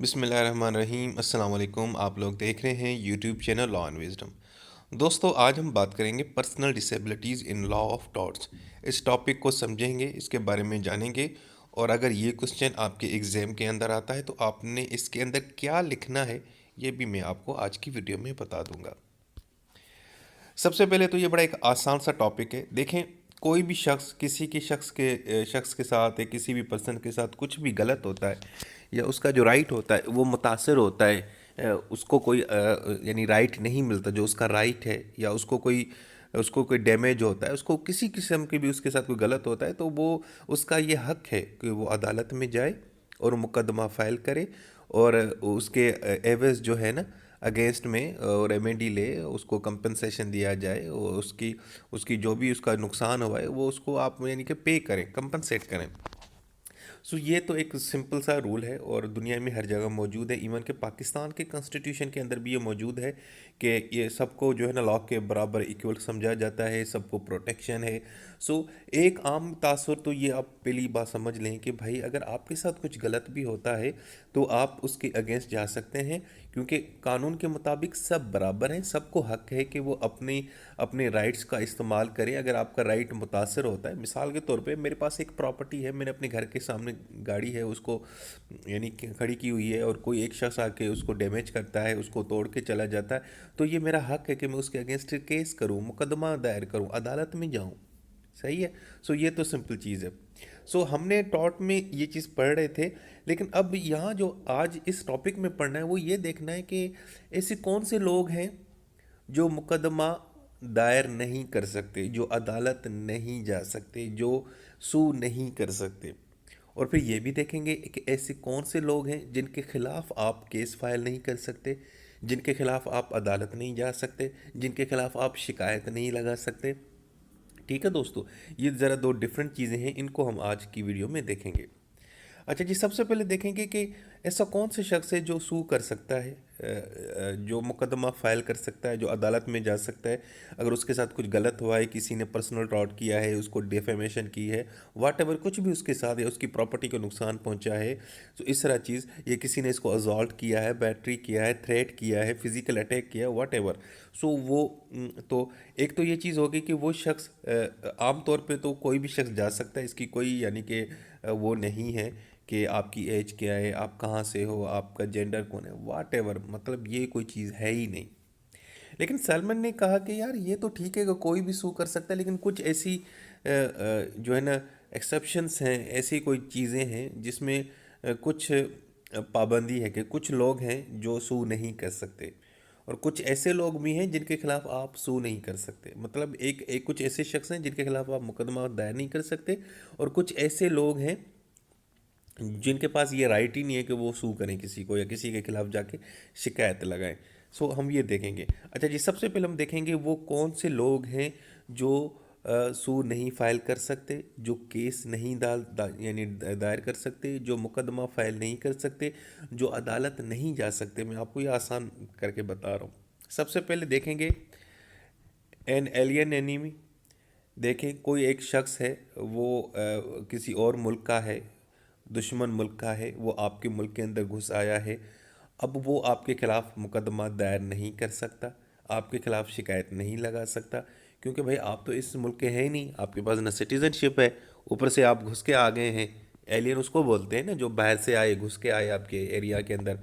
बिस्मिल्लाहिर्रहमानिर्रहीम अस्सलाम वालेकुम। आप लोग देख रहे हैं YouTube channel law and wisdom. दोस्तों, आज हम बात करेंगे personal disabilities in law of torts. इस टॉपिक को समझेंगे, इसके बारे में जानेंगे, और अगर ये क्वेश्चन आपके एग्ज़ाम के अंदर आता है तो आपने इसके अंदर क्या लिखना है ये भी मैं आपको आज की वीडियो में बता दूंगा। सबसे पहले तो ये बड़ा एक आसान सा टॉपिक है। देखें, कोई भी शख्स किसी के शख्स के साथ या किसी भी पर्सन के साथ कुछ भी गलत होता है या उसका जो राइट होता है वो मुतासर होता है, उसको कोई यानी राइट नहीं मिलता जो उसका राइट है, या उसको कोई डैमेज होता है, उसको किसी किस्म की भी उसके साथ कोई गलत होता है, तो वो उसका ये हक है कि वो अदालत में जाए और मुकदमा फ़ाइल करे और उसके एवज़ जो है ना अगेंस्ट में रेमेडी ले, उसको कंपनसेशन दिया जाए और उसकी उसकी जो भी उसका नुकसान हुआ है वो उसको आप यानी कि पे करें, कंपनसेट करें। सो ये तो एक सिंपल सा रूल है और दुनिया में हर जगह मौजूद है। इवन के पाकिस्तान के कॉन्स्टिट्यूशन के अंदर भी ये मौजूद है कि ये सबको जो है ना लॉ के बराबर इक्वल समझा जाता है, सबको प्रोटेक्शन है। सो एक आम तासुर तो ये आप पहली बात समझ लें कि भाई अगर आपके साथ कुछ गलत भी होता है तो आप उसके अगेंस्ट जा सकते हैं, क्योंकि कानून के मुताबिक सब बराबर हैं, सबको हक है कि वो अपने अपने राइट्स का इस्तेमाल करें। अगर आपका राइट मुतासर होता है, मिसाल के तौर पे मेरे पास एक प्रॉपर्टी है, मैंने अपने घर के सामने गाड़ी है उसको यानी कि खड़ी की हुई है और कोई एक शख्स आके उसको डैमेज करता है, उसको तोड़ के चला जाता है, तो ये मेरा हक है कि मैं उसके अगेंस्ट केस करूँ, मुकदमा दायर करूँ, अदालत में जाऊँ। सही है। सो ये तो सिंपल चीज़ है। सो हमने टॉट में ये चीज़ पढ़ रहे थे, लेकिन अब यहाँ जो आज इस टॉपिक में पढ़ना है वो ये देखना है कि ऐसे कौन से लोग हैं जो मुकदमा दायर नहीं कर सकते, जो अदालत नहीं जा सकते, जो सू नहीं कर सकते। और फिर ये भी देखेंगे कि ऐसे कौन से लोग हैं जिनके खिलाफ आप केस फाइल नहीं कर सकते, जिनके खिलाफ आप अदालत नहीं जा सकते, जिनके खिलाफ आप शिकायत नहीं लगा सकते। ठीक है दोस्तों, ये ज़रा दो डिफरेंट चीज़ें हैं, इनको हम आज की वीडियो में देखेंगे। अच्छा जी, सबसे पहले देखेंगे कि ऐसा कौन से शख्स है जो सू कर सकता है, जो मुकदमा फ़ाइल कर सकता है, जो अदालत में जा सकता है अगर उसके साथ कुछ गलत हुआ है, किसी ने पर्सनल टॉर्ट किया है, उसको डेफेमेशन की है, वाट एवर कुछ भी उसके साथ या उसकी प्रॉपर्टी को नुकसान पहुंचा है, तो इस तरह चीज़, या किसी ने इसको असॉल्ट किया है, बैटरी किया है, थ्रेट किया है, फिजिकल अटैक किया है, वाट एवर। सो वो तो एक तो ये चीज़ होगी कि वो शख्स आम तौर पे तो कोई भी शख्स जा सकता है, इसकी कोई यानी कि वो नहीं है कि आपकी एज क्या है, आप कहाँ से हो, आपका जेंडर कौन है, वाट एवर, मतलब ये कोई चीज़ है ही नहीं। लेकिन सलमान ने कहा कि यार ये तो ठीक है कि कोई भी सू कर सकता है, लेकिन कुछ ऐसी जो है ना एक्सेप्शंस हैं, ऐसी कोई चीज़ें हैं जिसमें कुछ पाबंदी है कि कुछ लोग हैं जो सू नहीं कर सकते, और कुछ ऐसे लोग भी हैं जिनके खिलाफ आप सू नहीं कर सकते। मतलब एक कुछ ऐसे शख्स हैं जिनके खिलाफ आप मुकदमा दायर नहीं कर सकते, और कुछ ऐसे लोग हैं जिनके पास ये राइट ही नहीं है कि वो सू करें किसी को या किसी के खिलाफ जाके शिकायत लगाएं। सो हम ये देखेंगे। अच्छा जी, सबसे पहले हम देखेंगे वो कौन से लोग हैं जो सू नहीं फाइल कर सकते, जो केस नहीं यानी दायर कर सकते, जो मुकदमा फाइल नहीं कर सकते, जो अदालत नहीं जा सकते। मैं आपको ये आसान करके बता रहा हूँ। सबसे पहले देखेंगे एन एलियन एनिमी। देखें, कोई एक शख्स है, वो किसी और मुल्क का है, दुश्मन मुल्क का है, वो आपके मुल्क के अंदर घुस आया है। अब वो आपके खिलाफ मुकदमा दायर नहीं कर सकता, आपके खिलाफ शिकायत नहीं लगा सकता, क्योंकि भाई आप तो इस मुल्क के हैं ही नहीं, आपके पास ना सिटीज़नशिप है, ऊपर से आप घुस के आ गए हैं। एलियन उसको बोलते हैं ना, जो बाहर से आए, घुस के आए आपके एरिया के अंदर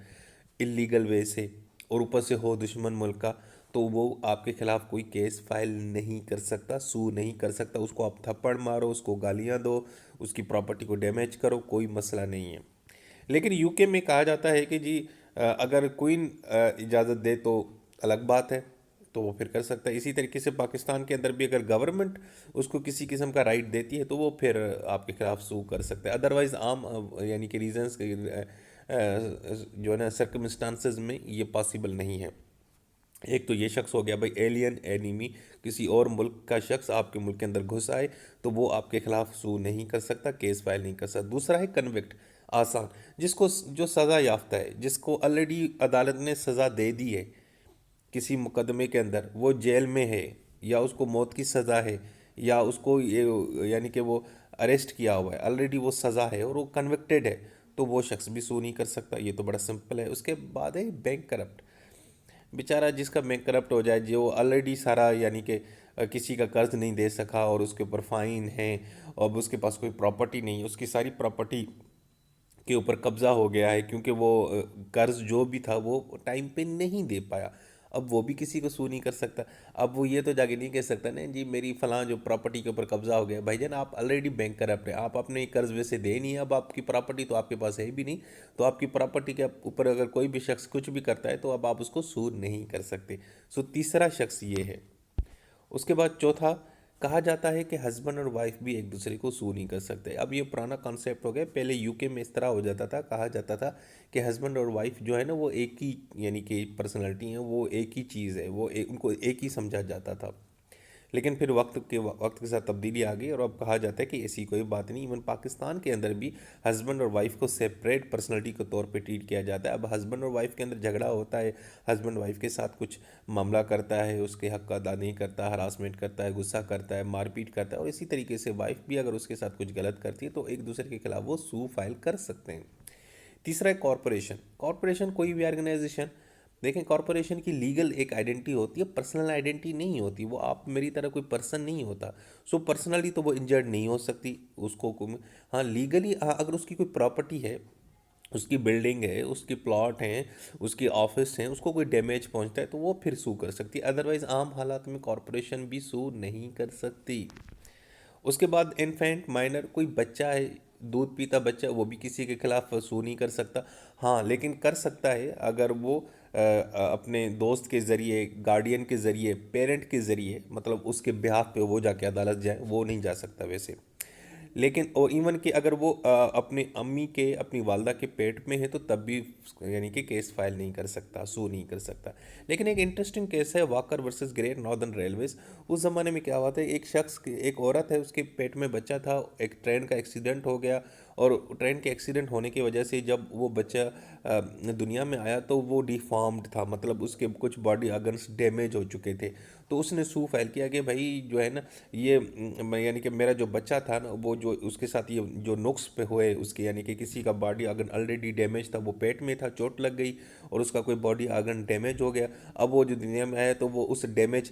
इलीगल वे से, और ऊपर से हो दुश्मन मुल्क का, तो वो आपके खिलाफ कोई केस फाइल नहीं कर सकता, सू नहीं कर सकता। उसको आप थप्पड़ मारो, उसको गालियां दो, उसकी प्रॉपर्टी को डैमेज करो, कोई मसला नहीं है। लेकिन यूके में कहा जाता है कि जी अगर क्वीन इजाज़त दे तो अलग बात है, तो वो फिर कर सकता है। इसी तरीके से पाकिस्तान के अंदर भी अगर गवर्नमेंट उसको किसी किस्म का राइट देती है तो वो फिर आपके खिलाफ सू कर सकता है। अदरवाइज़ आम यानी कि रीजंस जो है ना सर्कमस्टांसेस में ये पॉसिबल नहीं है। एक तो ये शख्स हो गया भाई एलियन एनिमी, किसी और मुल्क का शख्स आपके मुल्क के अंदर घुस आए तो वो आपके खिलाफ सू नहीं कर सकता, केस फाइल नहीं कर सकता। दूसरा है कन्विक्ट, आसान, जिसको जो सज़ा याफ्ता है, जिसको ऑलरेडी अदालत ने सज़ा दे दी है किसी मुकदमे के अंदर, वो जेल में है, या उसको मौत की सज़ा है, या उसको ये यानी कि वो अरेस्ट किया हुआ है, ऑलरेडी वो सज़ा है और वो कन्विक्टेड है, तो वो शख्स भी सू नहीं कर सकता। ये तो बड़ा सिंपल है। उसके बाद है बैंक करप्ट। बेचारा जिसका बैंक करप्ट हो जाए, जो ऑलरेडी सारा यानी कि किसी का कर्ज नहीं दे सका और उसके ऊपर फाइन है, अब उसके पास कोई प्रॉपर्टी नहीं है, उसकी सारी प्रॉपर्टी के ऊपर कब्जा हो गया है क्योंकि वो कर्ज जो भी था वो टाइम पे नहीं दे पाया। अब वो भी किसी को सू नहीं कर सकता। अब वो ये तो जाके नहीं कह सकता ना जी मेरी फलां जो प्रॉपर्टी के ऊपर कब्जा हो गया। भाईजान आप ऑलरेडी बैंक करप्ट है, आप अपने कर्ज वैसे दे नहीं है, अब आपकी प्रॉपर्टी तो आपके पास है भी नहीं। तो आपकी प्रॉपर्टी के ऊपर अगर कोई भी शख्स कुछ भी करता है तो अब आप उसको सू नहीं कर सकते। सो तीसरा शख्स ये है। उसके बाद चौथा, कहा जाता है कि हस्बैंड और वाइफ भी एक दूसरे को सू नहीं कर सकते। अब ये पुराना कॉन्सेप्ट हो गया। पहले यूके में इस तरह हो जाता था, कहा जाता था कि हस्बैंड और वाइफ जो है ना वो एक ही यानी कि पर्सनैलिटी है, वो एक ही चीज़ है, उनको एक ही समझा जाता था। लेकिन फिर वक्त के साथ तब्दीली आ गई और अब कहा जाता है कि ऐसी कोई बात नहीं। इवन पाकिस्तान के अंदर भी हस्बैंड और वाइफ को सेपरेट पर्सनैलिटी के तौर पे ट्रीट किया जाता है। अब हस्बैंड और वाइफ के अंदर झगड़ा होता है, हस्बैंड वाइफ के साथ कुछ मामला करता है, उसके हक का अदा नहीं करता, हरासमेंट करता है, गुस्सा करता है, मारपीट करता है, और इसी तरीके से वाइफ भी अगर उसके साथ कुछ गलत करती है तो एक दूसरे के खिलाफ वो सू फाइल कर सकते हैं। तीसरा है कॉरपोरेशन। कॉरपोरेशन कोई भी ऑर्गेनाइजेशन, देखें कॉरपोरेशन की लीगल एक आइडेंटिटी होती है, पर्सनल आइडेंटिटी नहीं होती। वो आप मेरी तरह कोई पर्सन नहीं होता। सो पर्सनली तो वो इंजर्ड नहीं हो सकती उसको हाँ लीगली, हाँ अगर उसकी कोई प्रॉपर्टी है, उसकी बिल्डिंग है, उसकी प्लॉट हैं, उसकी ऑफिस हैं, उसको कोई डैमेज पहुंचता है तो वो फिर सू कर सकती है। अदरवाइज आम हालात में कॉरपोरेशन भी सू नहीं कर सकती। उसके बाद इन्फेंट माइनर, कोई बच्चा है, दूध पीता बच्चा, वो भी किसी के खिलाफ सू नहीं कर सकता। हाँ लेकिन कर सकता है अगर वो अपने दोस्त के ज़रिए, गार्डियन के ज़रिए, पेरेंट के ज़रिए, मतलब उसके बिहाफ पे वो जाके अदालत जाए, वो नहीं जा सकता वैसे। लेकिन और इवन कि अगर वो अपनी अम्मी के, अपनी वालदा के पेट में है तो तब भी यानी कि केस फाइल नहीं कर सकता, सू नहीं कर सकता। लेकिन एक इंटरेस्टिंग केस है walker versus great northern railways. उस ज़माने में क्या हुआ था, एक औरत है, उसके पेट में बच्चा था, एक ट्रेन का एक्सीडेंट हो गया, और ट्रेन के एक्सीडेंट होने की वजह से जब वो बच्चा दुनिया में आया तो वो डिफॉर्म्ड था, मतलब उसके कुछ बॉडी ऑर्गन्स डैमेज हो चुके थे। तो उसने सू फाइल किया कि भाई जो है ना ये यानी कि मेरा जो बच्चा था ना, वो जो उसके साथ ये जो नुक्स पे हुए उसके, यानी कि किसी का बॉडी ऑर्गन ऑलरेडी डैमेज था, वो पेट में था, चोट लग गई और उसका कोई बॉडी ऑर्गन डैमेज हो गया। अब वो जो दुनिया में आया तो वो उस डैमेज,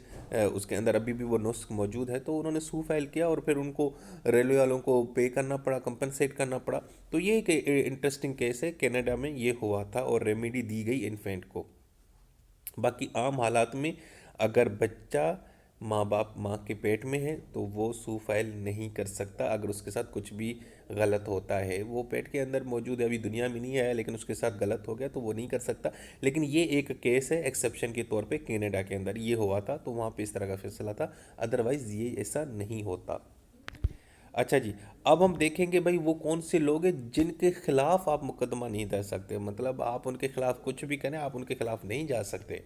उसके अंदर अभी भी वो नुस्ख मौजूद है, तो उन्होंने सू फाइल किया और फिर उनको रेलवे वालों को पे करना पड़ा, कंपनसेट करना पड़ा। तो ये एक इंटरेस्टिंग केस है, कनाडा में ये हुआ था और रेमेडी दी गई इन्फेंट को। बाकी आम हालात में अगर बच्चा माँ बाप माँ के पेट में है तो वो सू फाइल नहीं कर सकता। अगर उसके साथ कुछ भी गलत होता है, वो पेट के अंदर मौजूद है, अभी दुनिया में नहीं आया, लेकिन उसके साथ गलत हो गया तो वो नहीं कर सकता। लेकिन ये एक केस है एक्सेप्शन के तौर पे, कनाडा के अंदर ये हुआ था तो वहाँ पे इस तरह का फैसला था, अदरवाइज़ ये ऐसा नहीं होता। अच्छा जी, अब हम देखेंगे भाई वो कौन से लोग हैं जिनके खिलाफ आप मुकदमा नहीं दे सकते, मतलब आप उनके खिलाफ कुछ भी करें आप उनके खिलाफ नहीं जा सकते।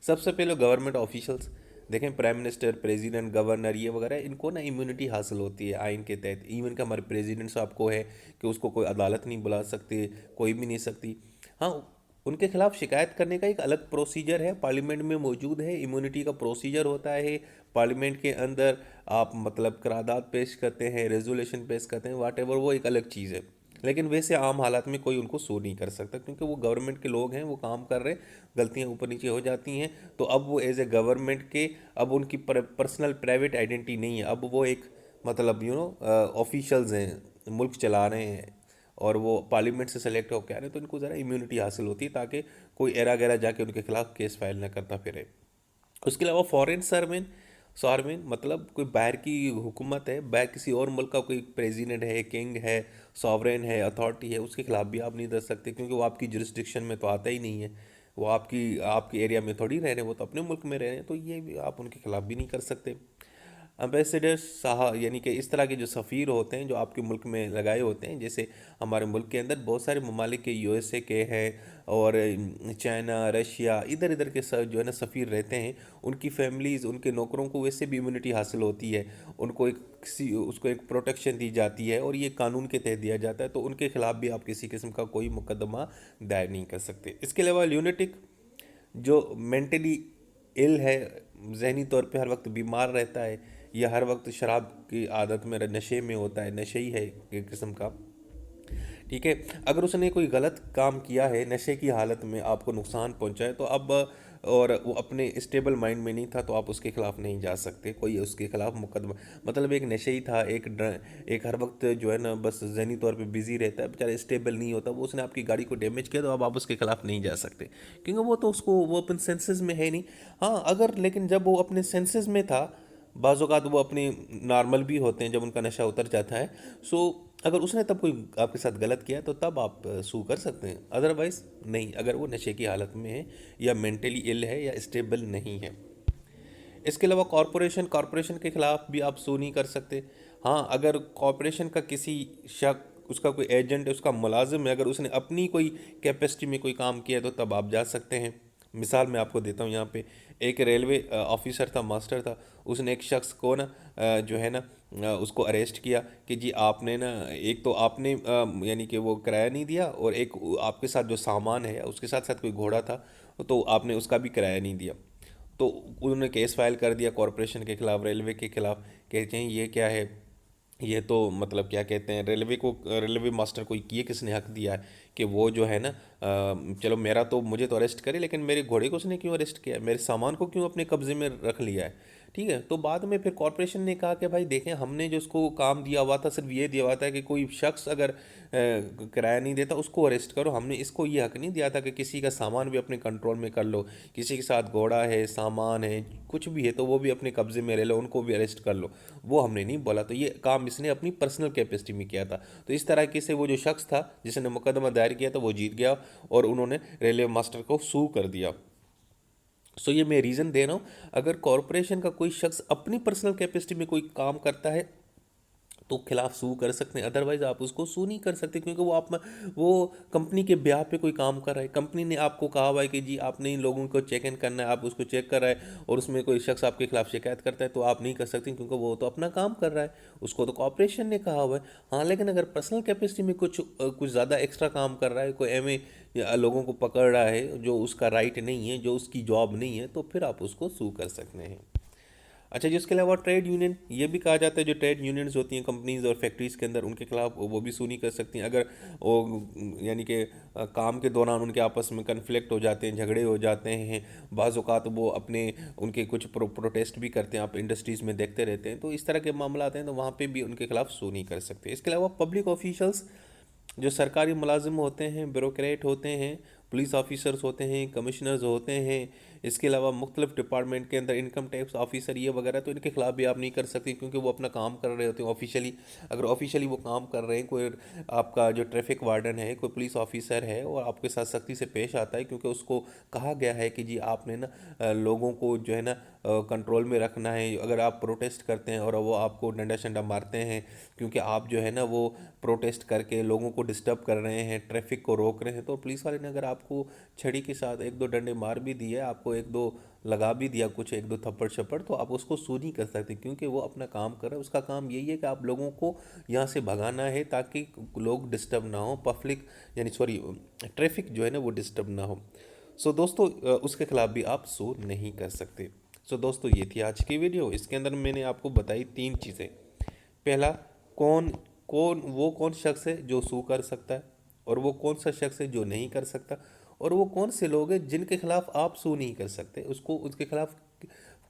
सबसे पहले गवर्नमेंट ऑफिशियल्स। देखें प्राइम मिनिस्टर, प्रेसिडेंट, गवर्नर ये वगैरह, इनको ना इम्यूनिटी हासिल होती है आइन के तहत। इवन का हमारे प्रेसिडेंट साहब को है कि उसको कोई अदालत नहीं बुला सकते, कोई भी नहीं सकती। हाँ, उनके खिलाफ शिकायत करने का एक अलग प्रोसीजर है, पार्लियामेंट में मौजूद है, इम्यूनिटी का प्रोसीजर होता है। पार्लियामेंट के अंदर आप मतलब करारदाद पेश करते हैं, रेजोल्यूशन पेश करते हैं, वाट एवर, वो एक अलग चीज़ है। लेकिन वैसे आम हालात में कोई उनको सू नहीं कर सकता क्योंकि वो गवर्नमेंट के लोग हैं, वो काम कर रहे हैं, गलतियां ऊपर नीचे हो जाती हैं तो अब वो एज ए गवर्नमेंट के, अब उनकी पर्सनल प्राइवेट आइडेंटिटी नहीं है, अब वो एक मतलब ऑफिशियल्स हैं, मुल्क चला रहे हैं और वो पार्लियामेंट से सेलेक्ट होकर आ रहे हैं, तो इनको ज़रा इम्यूनिटी हासिल होती है ताकि कोई एरा गैरा जाके उनके खिलाफ केस फाइल ना करता फिरे। उसके अलावा फॉरेन सरवेन, सॉरवेन मतलब कोई बाहर की हुकूमत है, बाहर किसी और मुल्क का कोई प्रेसिडेंट है, किंग है, सॉवरेन है, अथॉरिटी है, उसके खिलाफ भी आप नहीं दे सकते क्योंकि वो आपकी जुरिस्डिक्शन में तो आता ही नहीं है। वो आपकी आपके एरिया में थोड़ी रह रहे हैं, वो तो अपने मुल्क में रह रहे हैं, तो ये भी आप उनके खिलाफ भी नहीं कर सकते। अम्बेसडर साहब यानी कि इस तरह के जो सफ़ीर होते हैं जो आपके मुल्क में लगाए होते हैं, जैसे हमारे मुल्क के अंदर बहुत सारे ममालिक के, यूएसए के हैं और चाइना, रशिया, इधर इधर के सब जो है ना सफ़ीर रहते हैं, उनकी फैमिलीज़, उनके नौकरों को वैसे भी इम्यूनिटी हासिल होती है। उनको एक उसको एक प्रोटेक्शन दी जाती है और ये कानून के तहत दिया जाता है, तो उनके खिलाफ भी आप किसी किस्म का कोई मुकदमा दायर नहीं कर सकते। इसके अलावा ल्यूनेटिक, जो मेंटली इल है, जहनी तौर पे हर वक्त बीमार रहता है या हर वक्त शराब की आदत में, नशे में होता है, नशे ही है एक किस्म का, ठीक है। अगर उसने कोई गलत काम किया है, नशे की हालत में आपको नुकसान पहुंचाए, तो अब और वो अपने स्टेबल माइंड में नहीं था, तो आप उसके खिलाफ नहीं जा सकते, कोई उसके खिलाफ मुकदमा। मतलब एक नशे ही था, एक हर वक्त जो है ना बस जहनी तौर पे बिजी रहता है, बेचारा स्टेबल नहीं होता, वो उसने आपकी गाड़ी को डैमेज किया, तो अब आप उसके खिलाफ नहीं जा सकते, क्योंकि वो तो उसको वो अपन सेंसेस में है नहीं। हाँ, अगर लेकिन जब वो अपने सेंसेस में था, बाज़-औक़ात वो अपने नॉर्मल भी होते हैं जब उनका नशा उतर जाता है। सो अगर उसने तब कोई आपके साथ गलत किया, तो तब आप सू कर सकते हैं, अदरवाइज़ नहीं, अगर वो नशे की हालत में है या मेंटली इल है या स्टेबल नहीं है। इसके अलावा कॉरपोरेशन के खिलाफ भी आप सू नहीं कर सकते। हाँ, अगर कॉरपोरेशन का किसी शख्स, उसका कोई एजेंट है, उसका मुलाजिम है, अगर उसने अपनी कोई कैपेसिटी में कोई काम किया, तो तब आप जा सकते हैं। मिसाल मैं आपको देता हूँ यहाँ पे। एक रेलवे ऑफिसर था, मास्टर था, उसने एक शख्स को ना जो है ना उसको अरेस्ट किया कि जी आपने ना, एक तो आपने यानी कि वो किराया नहीं दिया, और एक आपके साथ जो सामान है, उसके साथ साथ कोई घोड़ा था, तो आपने उसका भी किराया नहीं दिया। तो उन्होंने केस फाइल कर दिया कॉरपोरेशन के खिलाफ, रेलवे के खिलाफ। कहते हैं ये क्या है, ये तो मतलब क्या कहते हैं, रेलवे मास्टर को ये किसने हक दिया है कि वो जो है ना चलो मेरा तो, मुझे तो अरेस्ट करे, लेकिन मेरे घोड़े को उसने क्यों अरेस्ट किया है, मेरे सामान को क्यों अपने कब्जे में रख लिया है। ठीक है, तो बाद में फिर कॉरपोरेशन ने कहा कि भाई देखें, हमने जो उसको काम दिया हुआ था, सिर्फ ये दिया हुआ था कि कोई शख्स अगर किराया नहीं देता, उसको अरेस्ट करो, हमने इसको ये हक नहीं दिया था कि किसी का सामान भी अपने कंट्रोल में कर लो, किसी के साथ घोड़ा है, सामान है, कुछ भी है, तो वो भी अपने कब्जे में ले लो, उनको भी अरेस्ट कर लो, वो हमने नहीं बोला। तो ये काम इसने अपनी पर्सनल कैपेसिटी में किया था। तो इस तरह से वो जो शख्स था जिसने मुकदमा दायर किया था, वो जीत गया, और उन्होंने रेलवे मास्टर को सू कर दिया। सो ये मैं रीज़न दे रहा हूँ, अगर कॉरपोरेशन का कोई शख्स अपनी पर्सनल कैपेसिटी में कोई काम करता है, तो खिलाफ सू कर सकते हैं, अदरवाइज आप उसको सू नहीं कर सकते, क्योंकि वो कंपनी के ब्याह पे कोई काम कर रहा है, कंपनी ने आपको कहा हुआ है कि जी आपने इन लोगों को चेक इन करना है, आप उसको चेक कर रहा है, और उसमें कोई शख्स आपके खिलाफ शिकायत करता है, तो आप नहीं कर सकते, क्योंकि वो तो अपना काम कर रहा है, उसको तो कॉर्पोरेशन ने कहा हुआ है। हाँ, लेकिन अगर पर्सनल कैपेसिटी में कुछ ज़्यादा एक्स्ट्रा काम कर रहा है, कोई एम या लोगों को पकड़ रहा है जो उसका राइट नहीं है, जो उसकी जॉब नहीं है, तो फिर आप उसको सू कर सकते हैं। अच्छा, जिसके अलावा ट्रेड यूनियन, ये भी कहा जाता है, जो ट्रेड यूनियंस होती हैं कंपनीज और फैक्ट्रीज़ के अंदर, उनके खिलाफ वो भी सुनी कर सकती हैं, अगर वो यानी कि काम के दौरान उनके आपस में कन्फ्लिक्ट हो जाते हैं, झगड़े हो जाते हैं, बाज़ औक़ात वो अपने उनके कुछ प्रोटेस्ट भी करते हैं, आप इंडस्ट्रीज़ में देखते रहते हैं, तो इस तरह के मामला आते हैं, तो वहाँ पे भी उनके खिलाफ सुनी कर सकते हैं। इसके अलावा पब्लिक ऑफिशल्स, जो सरकारी मुलाजिम होते हैं, ब्यूरोक्रेट होते हैं, पुलिस ऑफिसर्स होते हैं, कमिश्नर्स होते हैं, इसके अलावा मुख्तलिफ डिपार्टमेंट के अंदर इनकम टैक्स ऑफिसर ये वगैरह, तो इनके खिलाफ भी आप नहीं कर सकते, क्योंकि वो अपना काम कर रहे होते हैं ऑफिशियली। अगर ऑफिशियली वो काम कर रहे हैं, कोई आपका जो ट्रैफिक वार्डन है, कोई पुलिस ऑफिसर है, और आपके साथ सख्ती से पेश आता है, क्योंकि उसको कहा गया है कि जी आपने ना लोगों को जो है ना कंट्रोल में रखना है, अगर आप प्रोटेस्ट करते हैं और वो आपको डंडा शंडा मारते हैं, क्योंकि आप जो है ना वो प्रोटेस्ट करके लोगों को डिस्टर्ब कर रहे हैं, ट्रैफिक को रोक रहे हैं, तो पुलिस वाले ने अगर आपको छड़ी के साथ एक दो डंडे मार भी दिए, आपको एक दो लगा भी दिया, कुछ एक दो थप्पड़ छप्पड़, तो आप उसको सू नहीं कर सकते, क्योंकि वो अपना काम कर रहा है। उसका काम यही है कि आप लोगों को यहाँ से भगाना है, ताकि लोग डिस्टर्ब ना हो, पब्लिक यानी सॉरी ट्रैफिक जो है ना वो डिस्टर्ब ना हो। सो दोस्तों उसके खिलाफ भी आप सू नहीं कर सकते। सो दोस्तों ये थी आज की वीडियो। इसके अंदर मैंने आपको बताई 3 चीज़ें। पहला, कौन कौन शख्स है जो सू कर सकता है, और वो कौन सा शख्स है जो नहीं कर सकता, और वो कौन से लोग हैं जिनके खिलाफ आप सू नहीं कर सकते, उसको उसके खिलाफ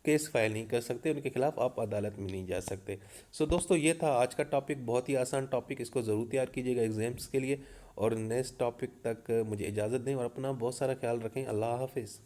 केस फाइल नहीं कर सकते, उनके खिलाफ आप अदालत में नहीं जा सकते। सो दोस्तों ये था आज का टॉपिक, बहुत ही आसान टॉपिक, इसको ज़रूर तैयार कीजिएगा एग्जाम्स के लिए। और नेक्स्ट टॉपिक तक मुझे इजाज़त दें, और अपना बहुत सारा ख्याल रखें। अल्लाह हाफिज़।